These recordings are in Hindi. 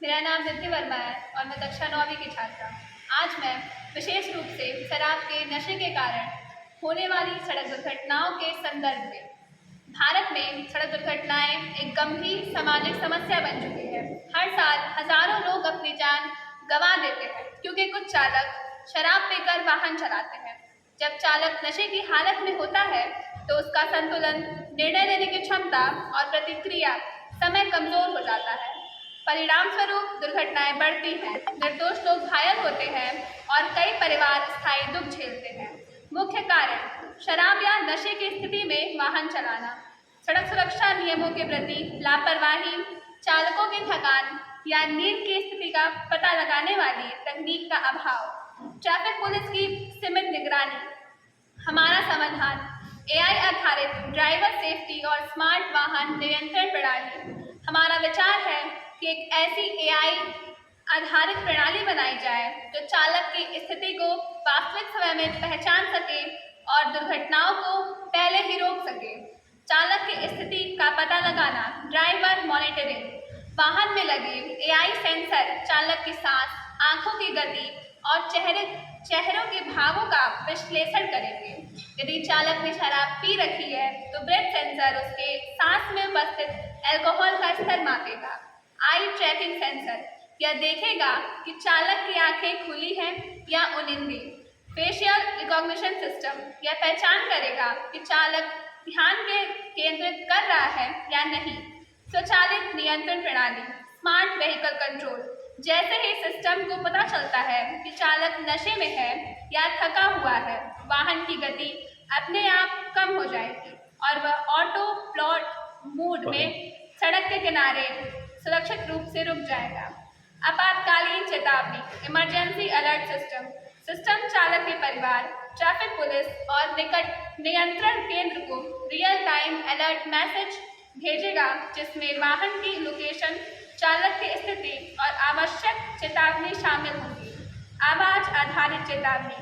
मेरा नाम निधि वर्मा है और मैं कक्षा 9वीं की छात्रा। आज मैं विशेष रूप से शराब के नशे के कारण होने वाली सड़क दुर्घटनाओं के संदर्भ में, भारत में सड़क दुर्घटनाएं एक गंभीर सामाजिक समस्या बन चुकी है। हर साल हजारों लोग अपनी जान गंवा देते हैं क्योंकि कुछ चालक शराब पीकर वाहन चलाते हैं। जब चालक नशे की हालत में होता है तो उसका संतुलन, निर्णय लेने की क्षमता और प्रतिक्रिया समय कमजोर हो जाता है। परिणाम स्वरूप दुर्घटनाएं बढ़ती हैं, निर्दोष लोग घायल होते हैं और कई परिवार स्थायी दुख झेलते हैं। मुख्य कारण शराब या नशे की स्थिति में वाहन चलाना, सड़क सुरक्षा नियमों के प्रति लापरवाही, चालकों की थकान या नींद की स्थिति का पता लगाने वाली तकनीक का अभाव, ट्रैफिक पुलिस की सीमित निगरानी। हमारा समाधान AI आधारित ड्राइवर सेफ्टी और स्मार्ट वाहन नियंत्रण प्रणाली। हमारा विचार है कि एक ऐसी AI आधारित प्रणाली बनाई जाए जो चालक की स्थिति को वास्तविक समय में पहचान सके और दुर्घटनाओं को पहले ही रोक सके। चालक की स्थिति का पता लगाना, ड्राइवर मॉनिटरिंग, वाहन में लगे AI सेंसर चालक की सांस, आंखों की गति और चेहरों के भावों का विश्लेषण करेंगे। यदि चालक ने शराब पी रखी है तो ब्रेथ सेंसर उसके सांस में उपस्थित अल्कोहल का स्तर मापेगा। आई ट्रैकिंग सेंसर यह देखेगा कि चालक की आंखें खुली हैं या उनिंदी। फेशियल रिकॉग्निशन सिस्टम यह पहचान करेगा कि चालक ध्यान केंद्रित कर रहा है या नहीं। स्वचालित नियंत्रण प्रणाली, स्मार्ट व्हीकल कंट्रोल, जैसे ही सिस्टम को पता चलता है कि चालक नशे में है या थका हुआ है, वाहन की गति अपने आप कम हो जाएगी और वह ऑटो प्लॉट मोड में सड़क के किनारे सुरक्षित रूप से रुक जाएगा। आपातकालीन चेतावनी, इमरजेंसी अलर्ट सिस्टम चालक के परिवार, ट्रैफिक पुलिस और निकट नियंत्रण केंद्र को रियल टाइम अलर्ट मैसेज भेजेगा जिसमें वाहन की लोकेशन, चालक की स्थिति और आवश्यक चेतावनी शामिल होंगी। आवाज आधारित चेतावनी,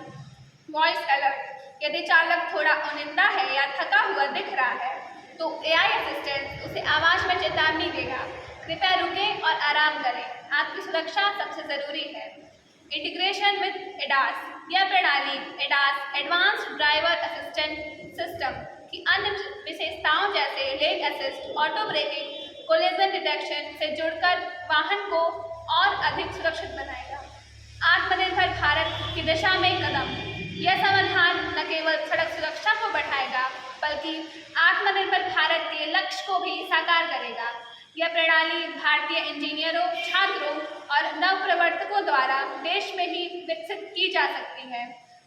वॉइस अलर्ट, यदि चालक थोड़ा उनिंदा है या थका हुआ दिख रहा है तो AI असिस्टेंट उसे आवाज में चेतावनी देगा, कृपया रुकें और आराम करें, आपकी सुरक्षा सबसे जरूरी है। इंटीग्रेशन विद ADAS, यह प्रणाली ADAS advanced driver assistant system की अन्य विशेषताओं जैसे lane assist, auto braking, collision detection से जुड़कर वाहन को और अधिक सुरक्षित बनाएगा। आत्मनिर्भर भारत की दिशा में कदम, यह समाधान न केवल सड़क सुरक्षा को बढ़ाएगा बल्कि आत्मनिर्भर भारत के लक्ष्य को भी साकार करेगा। यह प्रणाली भारतीय इंजीनियरों, छात्रों और नवप्रवर्तकों द्वारा देश में ही विकसित की जा सकती है।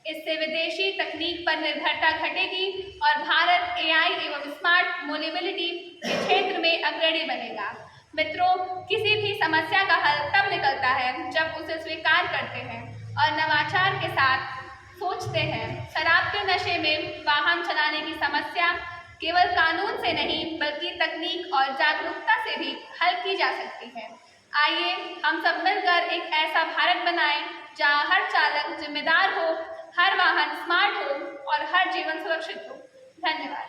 इससे विदेशी तकनीक पर निर्भरता घटेगी और भारत AI एवं स्मार्ट मोबिलिटी के क्षेत्र में अग्रणी बनेगा। मित्रों, किसी भी समस्या का हल तब निकलता है जब उसे स्वीकार करते हैं और नवाचार के साथ सोचते हैं। शराब के नशे में वाहन चलाने की समस्या केवल कानून से नहीं बल्कि तकनीक और जागरूकता से भी हल की जा सकती है। आइए हम सब मिलकर एक ऐसा भारत बनाएं जहां हर चालक जिम्मेदार हो, हर वाहन स्मार्ट हो और हर जीवन सुरक्षित हो। धन्यवाद।